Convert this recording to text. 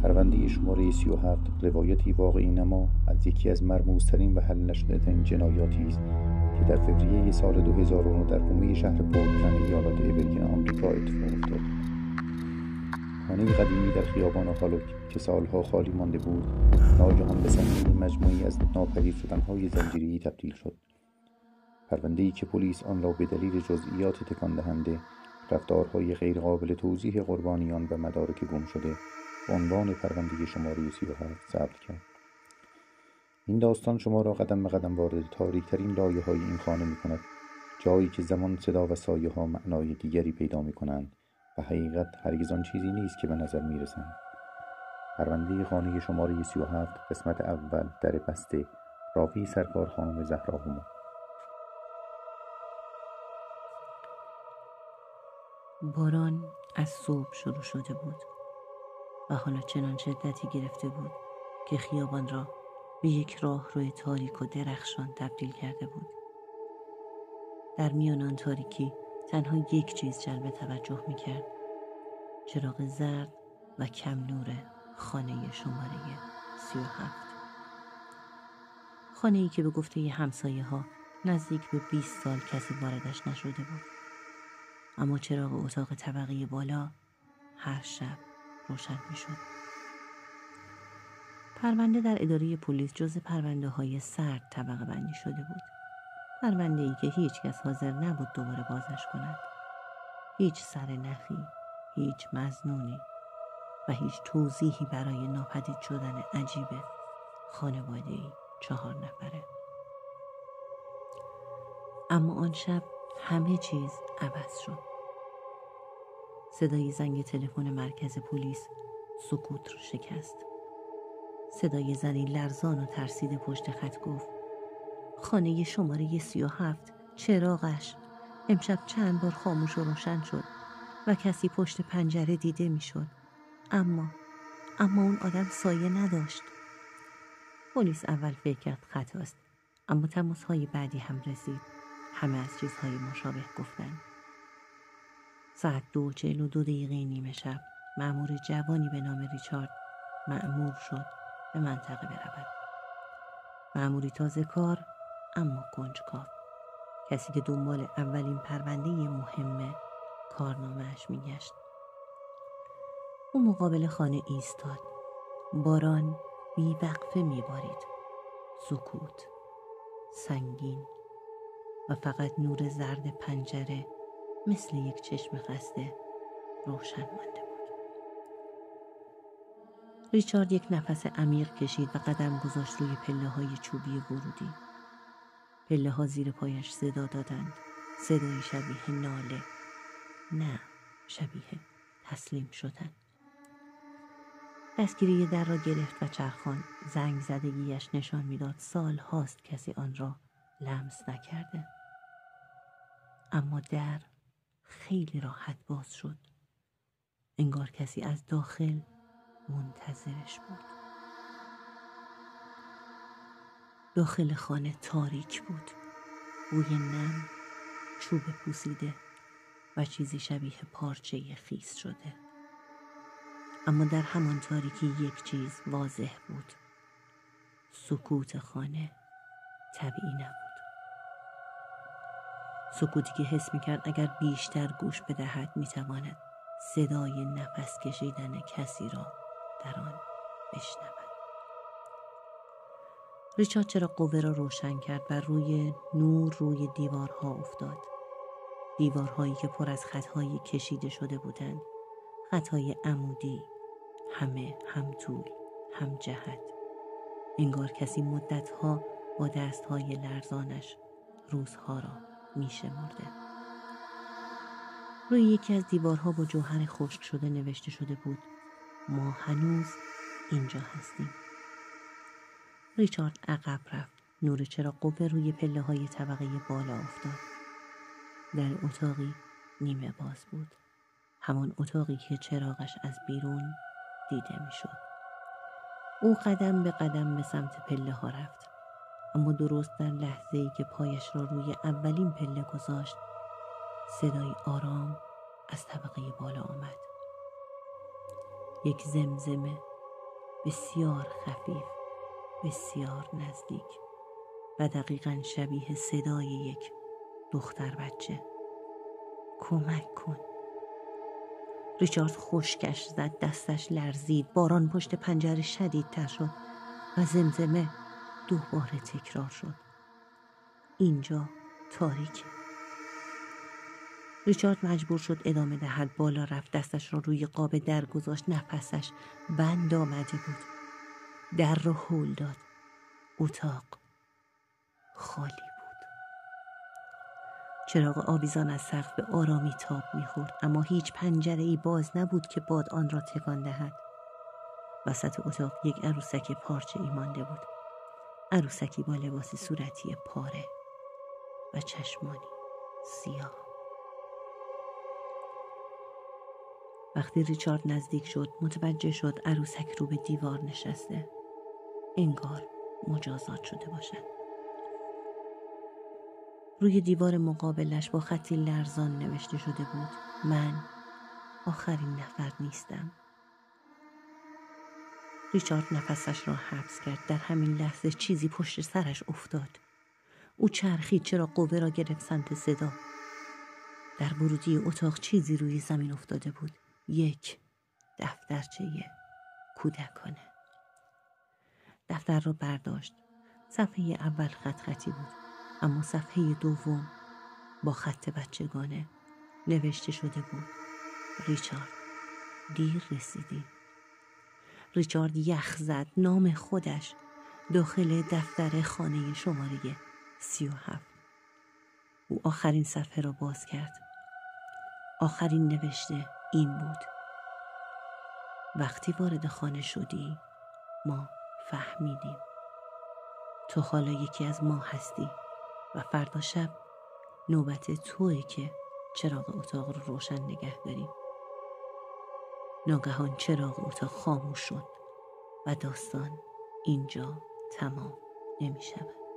پرونده شماره 37 روایتی واقعی نما از یکی از مرموزترین و حل نشده‌ترین جنایاتی است که در فوریه سال 2009 در حومه شهر پورتلند ایالات اوریگون آمریکا اتفاق افتاد. خانه قدیمی در خیابان هالوک که سالها خالی مانده بود، ناگهان به صحنه مجموعی از ناپدید شدن‌های زنجیره‌ای تبدیل شد. پرونده‌ای که پلیس آن را به دلیل جزئیات تکان دهنده، رفتارهای غیرقابل توضیح قربانیان و مدارک گم شده به عنوان پرونده شماره 37 ثبت کرد. این داستان شما را قدم به قدم وارد تاریک‌ترین لایه‌های این خانه می‌کند، جایی که زمان، صدا و سایه‌ها معنای دیگری پیدا می‌کنند و حقیقت هرگز آن چیزی نیست که به نظر می‌رسند. پرونده خانه شماره 37 قسمت اول، در بسته، راوی سرکار خانم زهرا هما. باران از صبح شروع شده بود و حالا چنان شدتی گرفته بود که خیابان را به یک راهروی تاریک و درخشان تبدیل کرده بود. در میان آن تاریکی تنها یک چیز جلب توجه می‌کرد: چراغ زرد و کم نور خانه شماره 37. خانه‌ای که به گفته همسایه‌ها نزدیک به 20 سال کسی واردش نشده بود، اما چراغ اتاق طبقه بالا هر شب روشن می‌شد. پرونده در اداره پلیس جز پرونده‌های سرد طبقه بندی شده بود. پرونده‌ای که هیچ کس حاضر نبود دوباره بازش کند. هیچ سرنخی، هیچ مظنونی و هیچ توضیحی برای ناپدید شدن عجیب خانواده‌ای 4 نفره. اما آن شب همه چیز عوض شد. صدای زنگ تلفن مرکز پلیس سکوت را شکست. صدای زنی لرزان و ترسیده پشت خط گفت: خانه شماره 37 چراغش امشب چند بار خاموش و روشن شد و کسی پشت پنجره دیده میشد، اما اون آدم سایه نداشت. پلیس اول فکر کرد خطاست، اما تماس‌های بعدی هم رسید. همه از چیزهای مشابه گفتند. ساعت 2:42 نیمه شب مأمور جوانی به نام ریچارد مأمور شد به منطقه برود. مأموری تازه کار اما کنجکاو، کسی که دنبال اولین پرونده مهم کارنامه‌اش میگشت. او مقابل خانه ایستاد. باران بی‌وقفه میبارید. سکوت سنگین و فقط نور زرد پنجره مثل یک چشم خسته روشن مانده بود. ریچارد یک نفس عمیق کشید و قدم گذاشت روی پله‌های چوبی ورودی. پله‌ها زیر پایش صدا دادند. صدایی شبیه ناله، نه، شبیه تسلیم شدن. دستگیری در را گرفت و چرخاند. زنگ زدگیش نشان میداد سال هاست کسی آن را لمس نکرده. اما در خیلی راحت باز شد. انگار کسی از داخل منتظرش بود. داخل خانه تاریک بود. بوی نم، چوب پوسیده و چیزی شبیه پارچه خیس شده. اما در همان تاریکی یک چیز واضح بود: سکوت خانه طبیعی نبود. سکوتی که حس می‌کرد اگر بیشتر گوش بدهد می‌تواند صدای نفس کشیدن کسی را در آن بشنود. ریچارد چراغ قوه را روشن کرد و روی دیوارها افتاد. دیوارهایی که پر از خط‌های کشیده شده بودند. خط‌های عمودی، همه هم طول هم جهت. انگار کسی مدتها با دستهای لرزانش روزها را می‌شمرده. روی یکی از دیوارها با جوهر خشک شده نوشته شده بود: ما هنوز اینجا هستیم. ریچارد عقب رفت. نور چراغ قوه روی پله‌های طبقه بالا افتاد. در اتاقی نیمه باز بود. همان اتاقی که چراغش از بیرون دیده میشد. او قدم به قدم به سمت پله‌ها رفت. اما درست در لحظه‌ای که پایش را روی اولین پله گذاشت، صدای آرام از طبقه بالا آمد. یک زمزمه بسیار خفیف، بسیار نزدیک و دقیقاً شبیه صدای یک دختر بچه. کمک کن. ریچارد خشکش زد، دستش لرزید. باران پشت پنجره شدیدتر شد و زمزمه دوباره تکرار شد. اینجا تاریکه. ریچارد مجبور شد ادامه دهد. بالا رفت، دستش را روی قاب در گذاشت. نفسش بند آمده بود. در را هل داد. اتاق خالی بود. چراغ آویزان از سقف به آرامی تاب می‌خورد، اما هیچ پنجره‌ای باز نبود که باد آن را تکان دهد. وسط اتاق یک عروسک پارچه‌ای مانده بود. عروسکی با لباس صورتی پاره و چشمانی سیاه. وقتی ریچارد نزدیک شد، متوجه شد عروسک رو به دیوار نشسته. انگار مجازات شده باشد. روی دیوار مقابلش با خطی لرزان نوشته شده بود: من آخرین نفر نیستم. ریچارد نفسش را حبس کرد. در همین لحظه چیزی پشت سرش افتاد. او چرخید، چرا قوه را گرفت سمت صدا. در ورودی اتاق چیزی روی زمین افتاده بود. یک دفترچه کودکانه. دفتر را برداشت. صفحه اول خط خطی بود، اما صفحه دوم با خط بچگانه نوشته شده بود: ریچارد، دیر رسیدی. ریچارد یخ زد. نام خودش داخل دفتر خانه شماره 37. او آخرین صفحه را باز کرد. آخرین نوشته این بود: وقتی وارد خانه شدی ما فهمیدیم تو حالا یکی از ما هستی و فردا شب نوبت توئه که چراغ اتاق رو روشن نگه داریم. ناگهان چراغ اتاق خاموش شد و داستان اینجا تمام نمی شود.